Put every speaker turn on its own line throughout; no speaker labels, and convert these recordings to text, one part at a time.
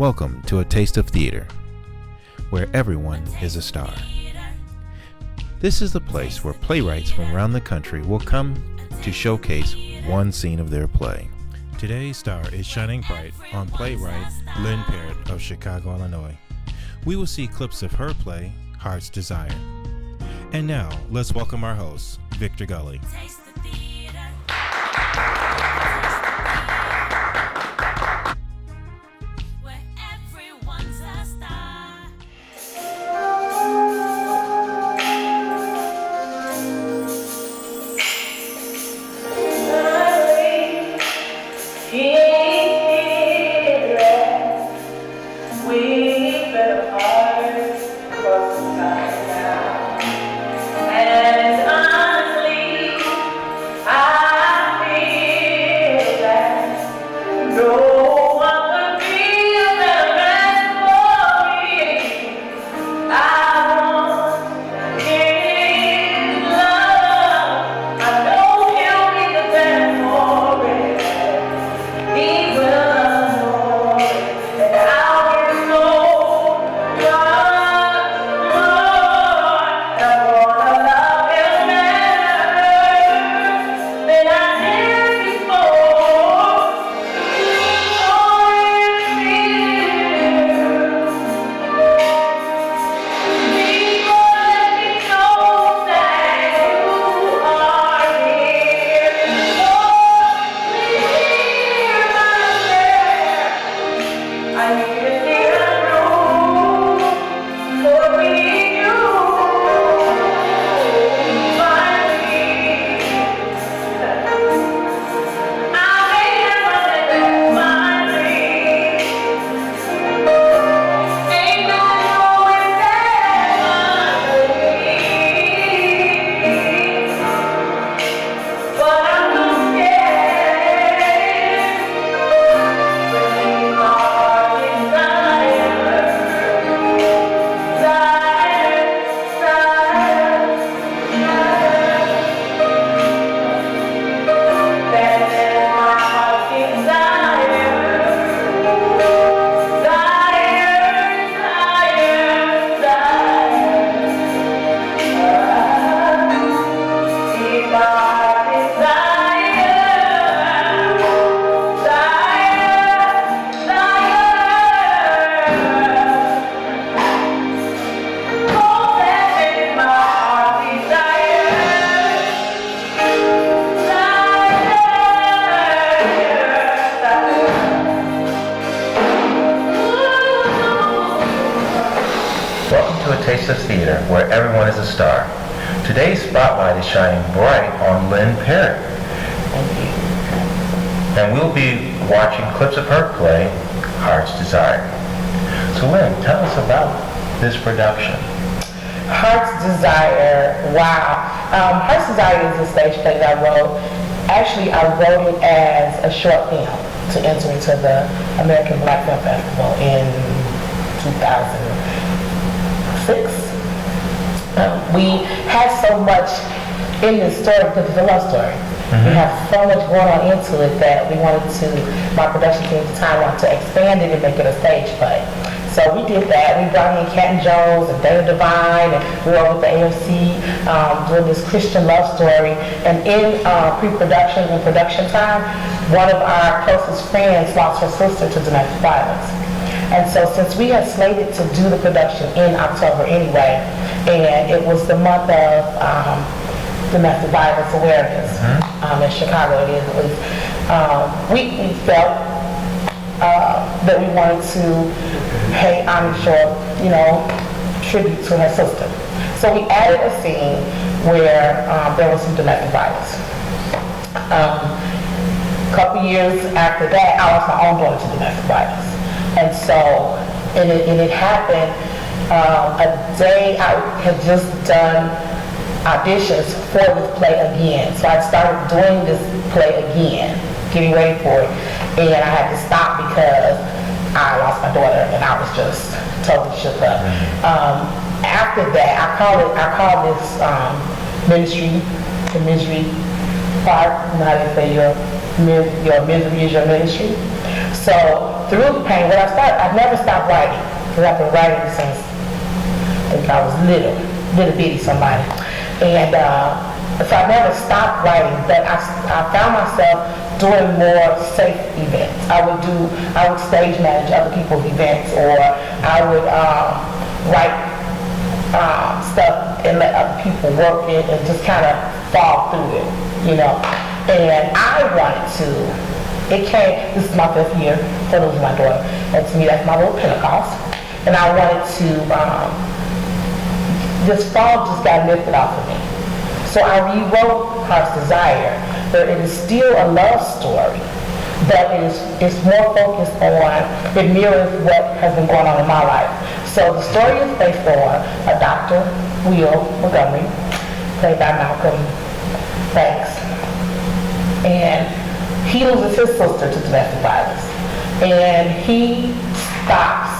Welcome to A Taste of Theater, where everyone is a star. This is the place where playwrights from around the country will come to showcase one scene of their play. Today's star is shining bright on playwright Lynne Parrott of Chicago, Illinois. We will see clips of her play, Heart's Desire. And now, let's welcome our host, Victor Gulley.
Taste of Theater, where everyone is a star. Today's spotlight is shining bright on Lynne Parrott. And we'll be watching clips of her play, Heart's Desire. So Lynne, tell us about this production.
Heart's Desire, wow. Heart's Desire is a stage play that I wrote. Actually, I wrote it as a short film to enter into the American Black Film Festival in 2006. We had so much in this story because it's a love story. We have so much going on into it that we wanted to, my production team at the time wanted to expand it and make it a stage play. So we did that. We brought in Cat and Jones and Dana Divine, and we were over with the AOC doing this Christian love story. And in pre-production and production time, one of our closest friends lost her sister to domestic violence. And so since we had slated to do the production in October anyway, and it was the month of domestic violence awareness in Chicago, it is at least, we felt that we wanted to pay homage or, tribute to her sister. So we added a scene where there was some domestic violence. A couple years after that, I lost my own daughter to domestic violence. And so, it happened a day I had just done auditions for this play again. So I started doing this play again, getting ready for it. And I had to stop because I lost my daughter and I was just totally shook up. After that, I call this ministry, the misery part, how they say your misery is your ministry. So through the pain, I never stopped writing, because I've been writing since I was little bitty somebody. And so I never stopped writing, but I found myself doing more safe events. I would stage manage other people's events, or I would write stuff and let other people work it and just kind of fall through it, you know. And I wanted to, this is my 5th year for losing my daughter, and to me that's my little Pentecost. And I wanted to, this fog just got lifted off of me. So I rewrote Heart's Desire, but it is still a love story, but it's more focused on, it mirrors what has been going on in my life. So the story is based on a Dr. Will Montgomery, played by Malcolm Banks, and he loses his sister to domestic violence, and he stops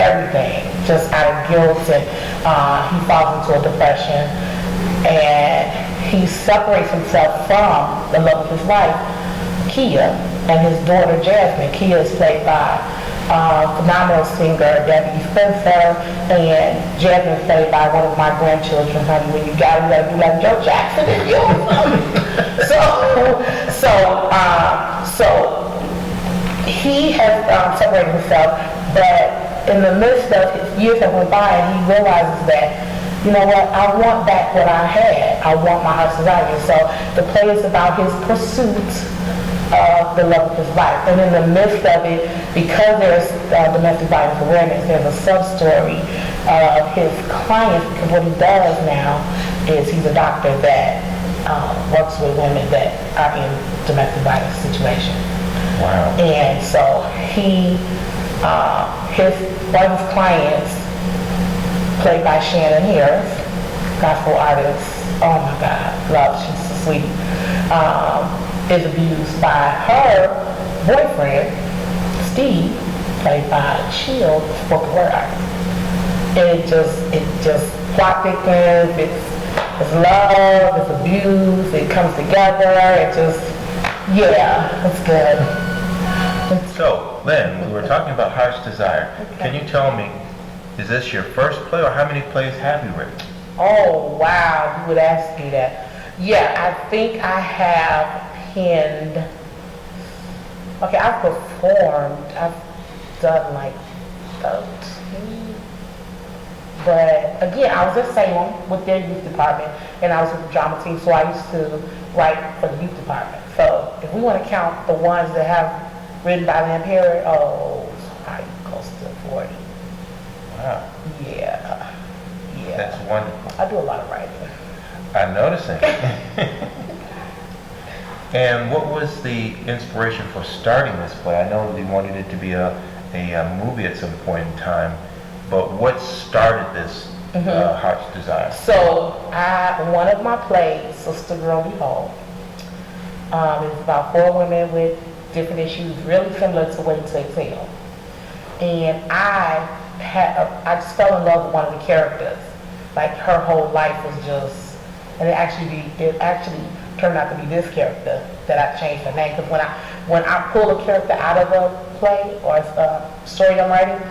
everything just out of guilt, and he falls into a depression, and he separates himself from the love of his life, Kia, and his daughter Jasmine. Kia is played by phenomenal singer Debbie Spencer, and Jasmine is played by one of my grandchildren. Honey, when you gotta do like Joe Jackson and you. So he has separated himself, but in the midst of his years that went by, he realizes that, you know what, I want back what I had. I want my Heart's Desire. So the play is about his pursuit of the love of his life. And in the midst of it, because there's domestic violence awareness, there's a sub-story of his clients, because what he does now is he's a doctor that works with women that are in domestic violence situations.
Wow.
And so one of his clients, played by Shannon Harris, gospel artist, oh my God, love, she's so sweet, is abused by her boyfriend, Steve, played by Shield, spoken word artist. And it just plot thickens, it's love, it's abuse, it comes together, it's good.
So, Lynne, we were talking about Heart's Desire.
Okay.
Can you tell me, is this your first play, or how many plays have you written?
Oh, wow, you would ask me that. Yeah, I think I have penned, okay, I've performed, I've done like 13. But again, I was at Salem with their youth department, and I was with the drama team, so I used to write for the youth department. So if we want to count the ones that have written by Lynne Parrott, it's probably close to 40.
Wow.
Yeah.
That's wonderful.
I do a lot of writing.
I'm noticing. And what was the inspiration for starting this play? I know that you wanted it to be a movie at some point in time, but what started this Heart's Desire?
So one of my plays, Sister Girl Be Whole, is about 4 women with different issues, really similar to Wait to Exhale. And I just fell in love with one of the characters. Like her whole life was just, and it actually turned out to be this character that I changed her name. Because when I pull a character out of a play or a story I'm writing,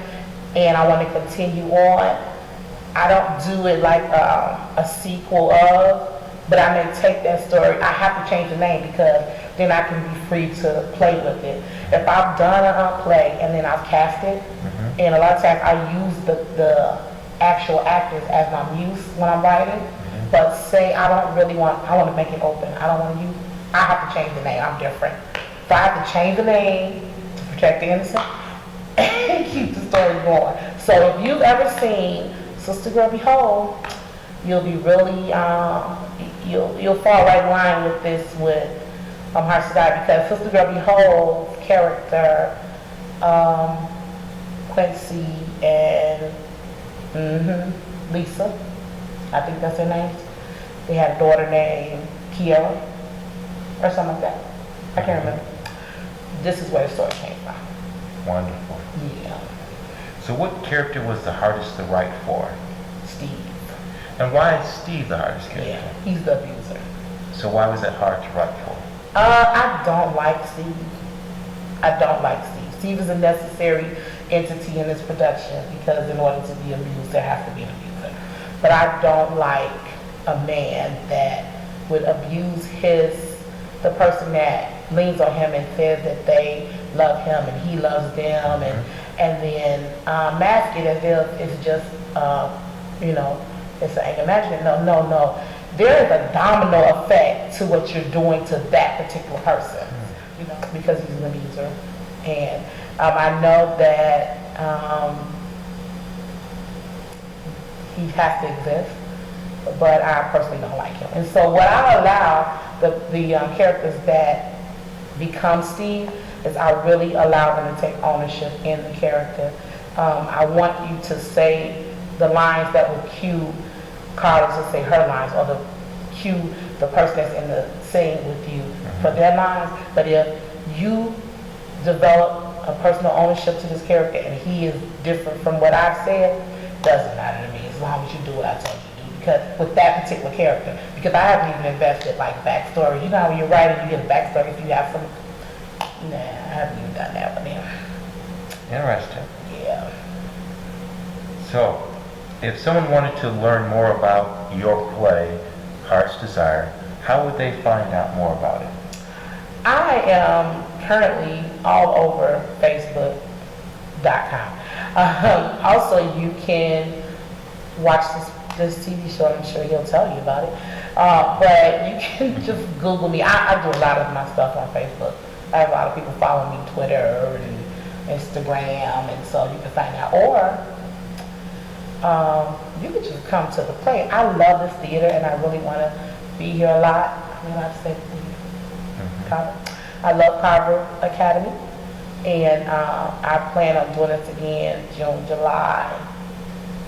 and I want to continue on, I don't do it like a sequel of, but I may take that story. I have to change the name because then I can be free to play with it. If I've done a play and then I've cast it, and a lot of times I use the actual actors as my muse when I'm writing, but say I want to make it open. I have to change the name. I'm different. So I have to change the name to protect the innocent and keep the story going. So if you've ever seen Sister Girl Be Whole, you'll be really, you'll fall right in line with this with Heart's Desire, because Sister Girl Be Whole's character, Quincy and Lisa, I think that's their names. They had a daughter named Kiara or something like that. I can't remember. This is where the story came from.
Wonderful.
Yeah.
So what character was the hardest to write for?
Steve.
And why is Steve the hardest character?
Yeah, he's the abuser.
So why was that hard to write for?
I don't like Steve. Steve is a necessary entity in this production because in order to be abused, there has to be an abuser. But I don't like a man that would abuse the person that leans on him and says that they love him and he loves them, and then mask it as if it's just, it's an anger management. No. There is a domino effect to what you're doing to that particular person, because he's an abuser. And I know that he has to exist, but I personally don't like him. And so what I allow the characters that become Steve is I really allow them to take ownership in the character. I want you to say the lines that will cue Carlos to say her lines, or the cue the person that's in the scene with you for their lines. But if you develop a personal ownership to this character and he is different from what I've said, doesn't matter to me as long as you do what I told you to do. Because with that particular character, because I haven't even invested like backstory. You know how when you're writing, you get a backstory if you have some. Nah, I haven't even done that with him.
Interesting.
Yeah.
So, if someone wanted to learn more about your play, Heart's Desire, how would they find out more about it?
I am currently all over Facebook.com. Also, you can watch this TV show. I'm sure he'll tell you about it. But you can just Google me. I do a lot of my stuff on Facebook. I have a lot of people following me, Twitter and Instagram, and so you can find out. Or you could just come to the play. I love this theater, and I really want to be here a lot. I mean, I've said I love Carver Academy, and I plan on doing this again June, July,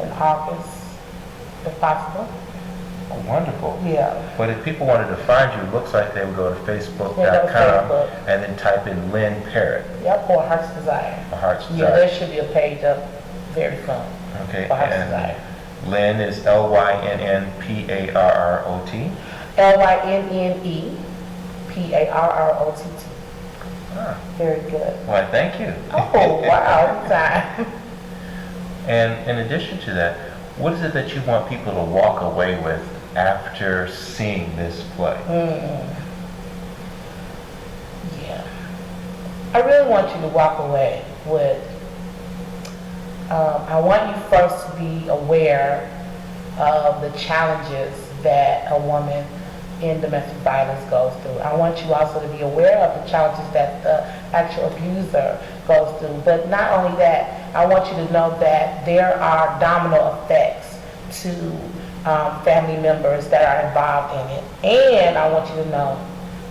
and August, if possible.
Oh, wonderful.
Yeah.
But if people wanted to find you, it looks like they would go to Facebook.com
Facebook.
and then type in Lynne Parrott.
Yep, or Heart's Desire.
Or Heart's Desire.
Yeah, there should be a page up very soon.
Okay,
For Heart's
and
Desire.
Lynne is LYNNPARROT.
LYNNEPARROTT.
Ah,
Very good.
why, thank you.
Oh, wow. Anytime.
And in addition to that, what is it that you want people to walk away with after seeing this play?
Yeah. I really want you to walk away with, I want you first to be aware of the challenges that a woman in domestic violence goes through. I want you also to be aware of the challenges that the actual abuser goes through. But not only that, I want you to know that there are domino effects to family members that are involved in it. And I want you to know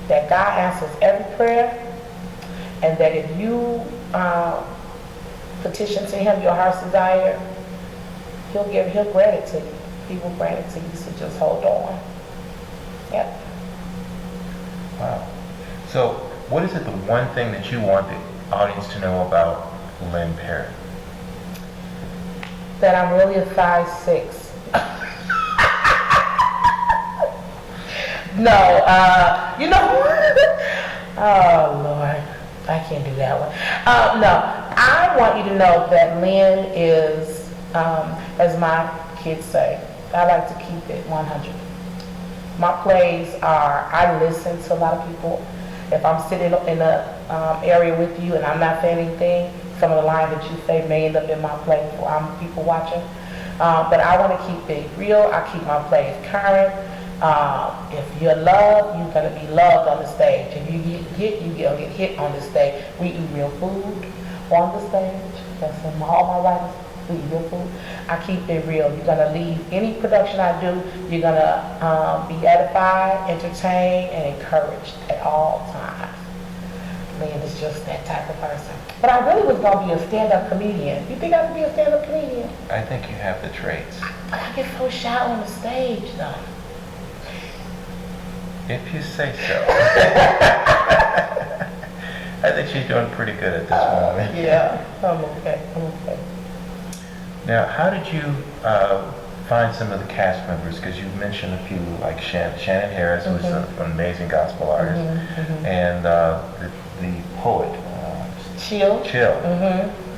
that God answers every prayer, and that if you petition to Him your heart's desire, He'll grant it to you. He will grant it to you, so just hold on. Yep.
Wow. So, what is it, the one thing that you want the audience to know about Lynne Parrott?
That I'm really a size 6. No, oh Lord, I can't do that one. No, I want you to know that Lynn is, as my kids say, I like to keep it 100. My plays are, I listen to a lot of people. If I'm sitting in a area with you and I'm not saying anything, some of the lines that you say may end up in my play while I'm people watching. But I want to keep it real. I keep my plays current. If you're loved, you're going to be loved on the stage. If you get hit, you're going to get hit on the stage. We eat real food on the stage. That's in all my writers. We eat real food. I keep it real. You're going to leave any production I do, you're going to be edified, entertained, and encouraged at all times. Lynn is just that type of person. But I really was going to be a stand-up comedian. You think I could be a stand-up comedian?
I think you have the traits.
But I get so shy on the stage, though.
If you say so. I think she's doing pretty good at this moment.
Yeah, I'm okay.
Now, how did you find some of the cast members? Because you've mentioned a few, like Shannon Harris, who's an amazing gospel artist, and the poet,
Chill.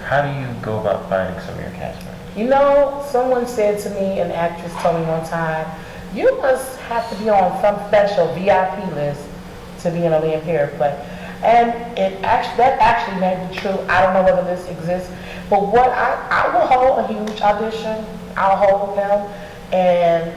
How do you go about finding some of your cast members?
You know, someone said to me, an actress told me one time, you must have to be on some special VIP list to be in a Lynne Parrott play. And that actually may be true. I don't know whether this exists. But what I will hold a huge audition. I'll hold them and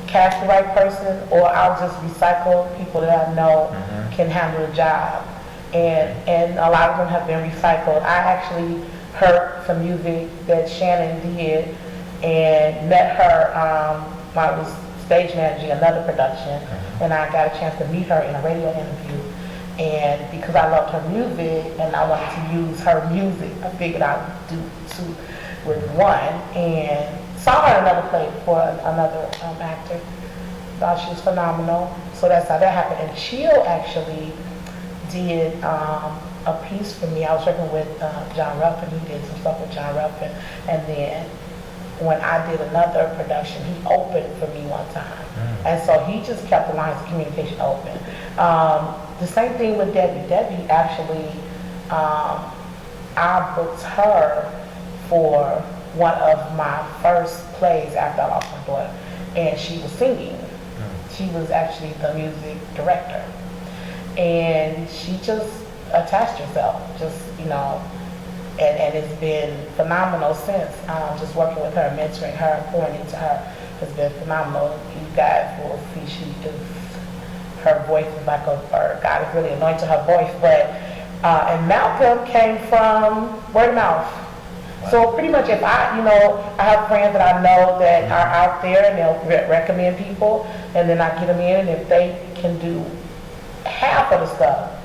cast the right person, or I'll just recycle people that I know can handle the job. And a lot of them have been recycled. I actually heard some music that Shannon did and met her when I was stage managing another production, and I got a chance to meet her in a radio interview. And because I loved her music and I wanted to use her music, I figured I'd do two with one, and saw her in another play for another actor. Thought she was phenomenal. So that's how that happened. And Chill actually did a piece for me. I was working with John Ruffin. He did some stuff with John Ruffin. And then when I did another production, he opened for me one time. And so he just kept the lines of communication open. The same thing with Debbie. Debbie actually, I booked her for one of my first plays after I lost my daughter, and she was singing. She was actually the music director, and she just attached herself, and it's been phenomenal since. Just working with her, mentoring her, pouring into her has been phenomenal. You guys will see her voice is like a bird. God has really anointed her voice, but and Malcolm came from word of mouth. So pretty much if I have friends that I know that are out there and they'll recommend people, and then I get them in, and if they can do half of the stuff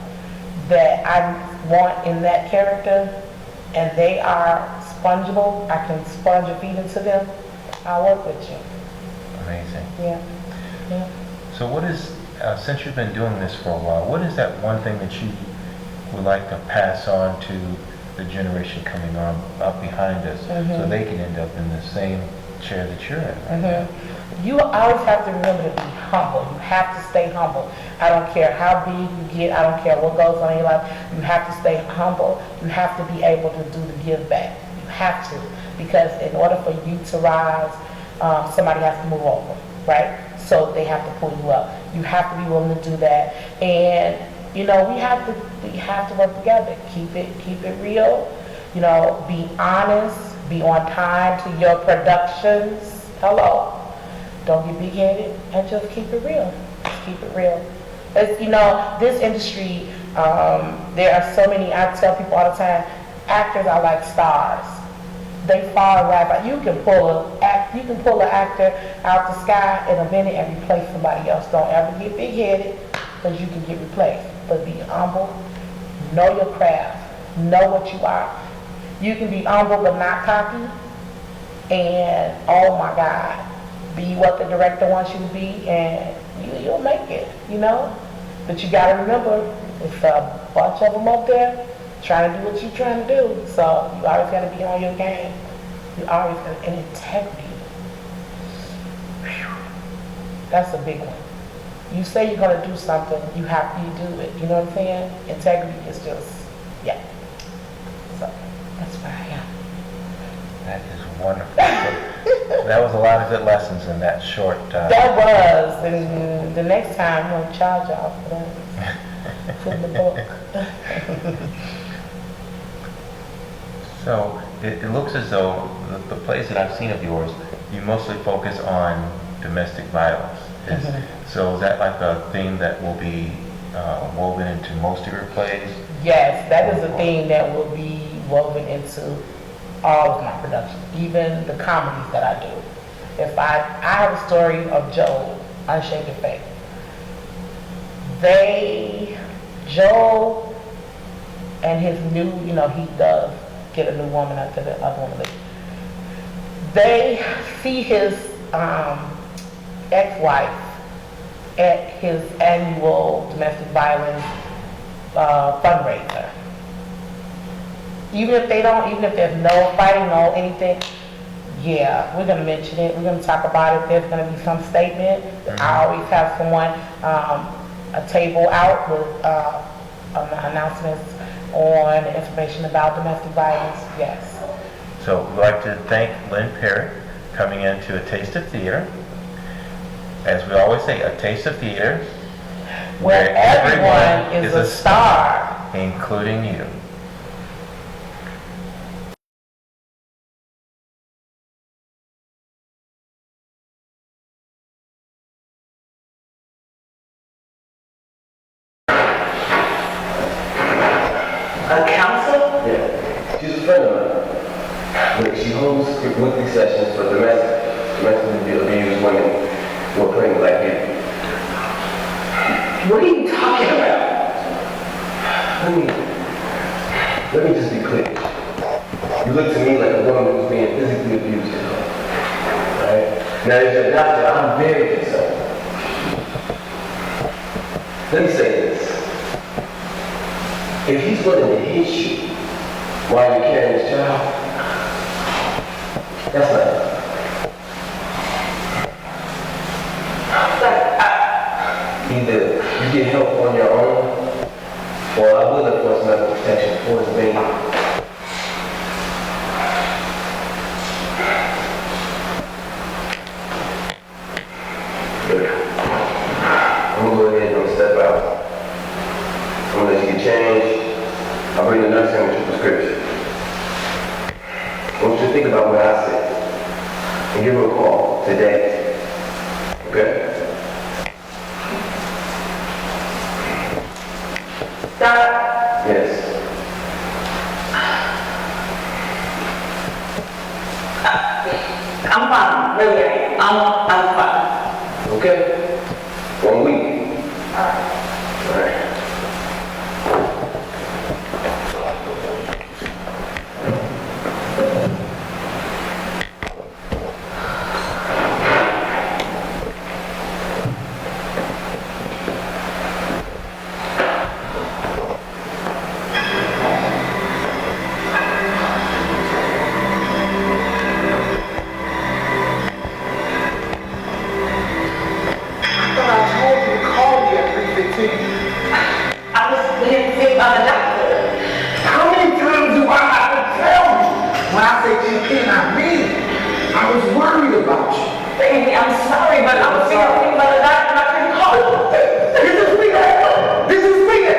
that I want in that character, and they are spongeable, I can sponge and feed into them, I'll work with you.
Amazing.
Yeah.
So what is, since you've been doing this for a while, what is that one thing that you would like to pass on to the generation coming on up behind us, so they can end up in the same chair that you're in?
You always have to remember to be humble. You have to stay humble. I don't care how big you get. I don't care what goes on in your life. You have to stay humble. You have to be able to do the give back. You have to, because in order for you to rise, somebody has to move over, right? So they have to pull you up. You have to be willing to do that, and we have to work together. Keep it real. Be honest. Be on time to your productions. Hello. Don't get big-headed, and just keep it real. Just keep it real. It's, this industry, there are so many. I tell people all the time, actors are like stars. They fall right by. You can pull an actor out the sky in a minute and replace somebody else. Don't ever get big-headed, because you can get replaced. But be humble, know your craft, know what you are. You can be humble but not cocky, and oh my God, be what the director wants you to be, and you'll make it, But you gotta remember, it's a bunch of them up there trying to do what you're trying to do, so you always gotta be on your game. You always gotta, and integrity. Whew. That's a big one. You say you're going to do something, you do it. You know what I'm saying? Integrity is just, yeah. So, that's where I am.
That is wonderful. That was a lot of good lessons in that short time.
That was. And the next time, I'm going to charge y'all for that. Put the book.
So, it looks as though the plays that I've seen of yours, you mostly focus on domestic violence. So is that like a theme that will be woven into most of your plays?
Yes, that is a theme that will be woven into all of my productions, even the comedies that I do. If I have a story of Joe, Unshaken Faith. Joe and his new, he does get a new woman after the other woman leaves. They see his ex-wife at his annual domestic violence fundraiser. Even if there's no fighting, no anything, yeah, we're going to mention it. We're going to talk about it. There's going to be some statement. I always have someone, a table out with announcements on information about domestic violence, yes.
So we'd like to thank Lynne Parrott coming into A Taste of Theater. As we always say, A Taste of Theater,
Where everyone is a star.
including you.
A counselor? Yeah. She's a friend of mine. Look, she holds weekly sessions for domestically abused women who are pregnant like you. What are you talking about? Let me just be clear. You look to me like a woman who's being physically abused at home. Right? Now, as your doctor, I'm very concerned. Let me say this. If he's willing to hit you while you're carrying this child, that's not enough. Either you get help on your own, or I will enforce medical protection for his baby. I'm gonna go ahead and step out. I'm gonna let you get changed. I'll bring the nurse in with your prescription. I want you to think about what I said and give her a call today. Okay?
Doc?
Yes.
I'm fine, really. I'm fine.
Okay? 1 week.
All right.
All right.
I was being seen by the doctor.
How many times do I have to tell you? When I say check in, I mean it. I was worried about you.
Baby, I'm sorry, but I was being seen by the doctor and I couldn't call you.
This is weird. This is weird.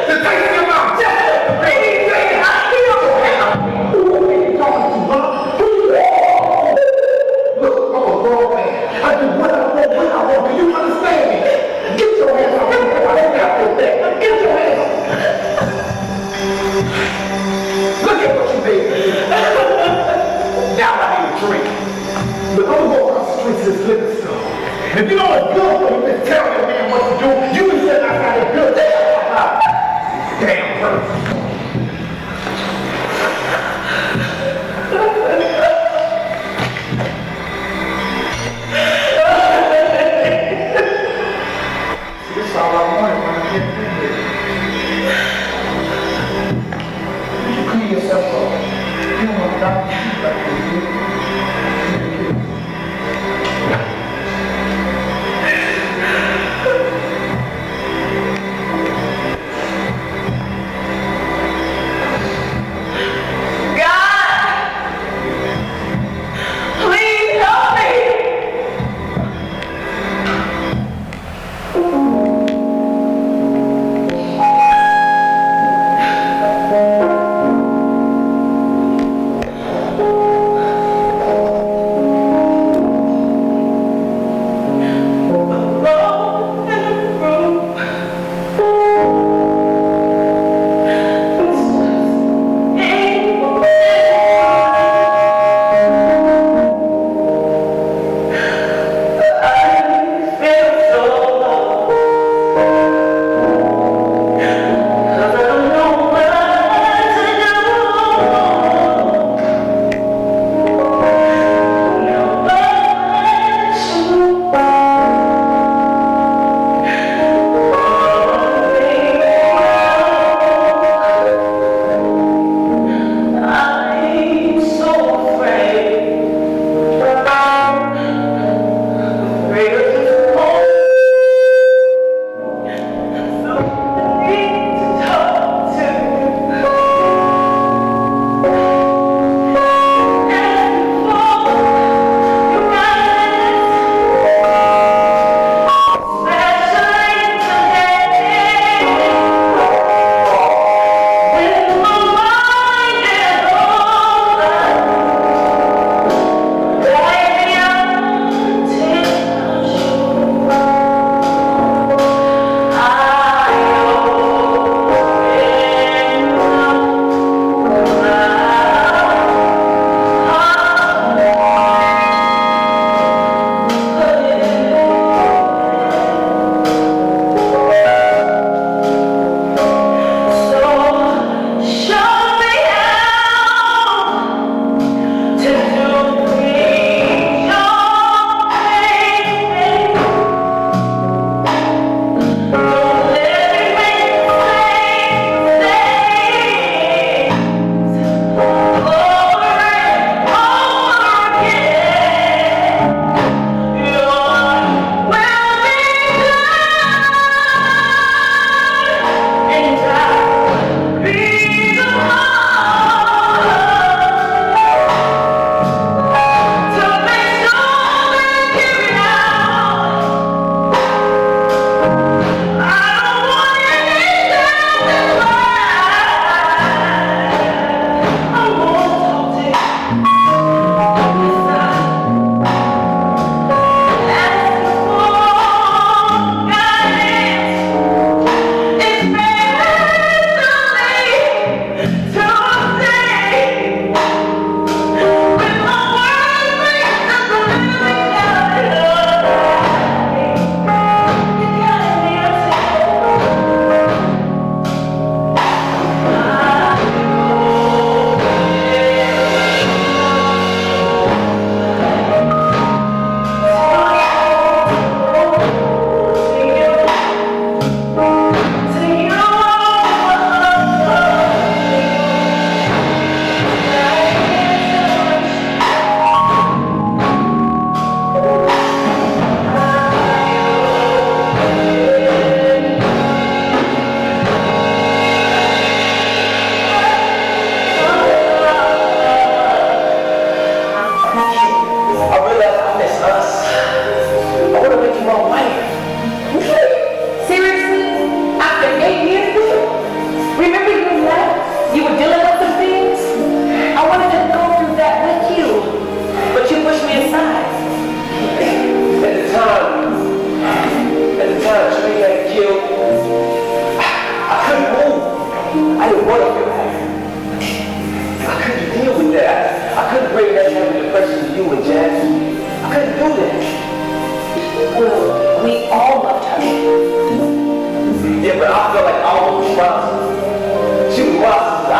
The taste in your mouth.
Baby, I feel
Who are you talking to, huh? Who you are? Look, I'm a grown man. I do what I want when I want. Do you understand me? Get your hands off me. I don't got no thing. Get your hands off me. Look at what you did. Now I need a drink. But I'm gonna go across the street to this liquor store. If you know it's good for you to tell your man what to do, you can sit outside and good. Damn person. This is all I wanted when I came in here. Would you clean yourself up? You don't want to die like this, do you?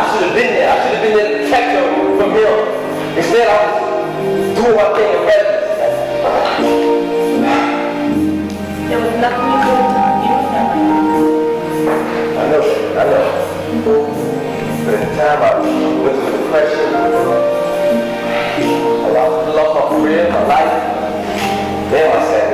should have been there. I should have been there to protect her from him. Instead, I was doing my thing in residence.
There was nothing you could have done. You know that.
I know. But at the time, I went through a depression. I lost my career, my life. Then I said,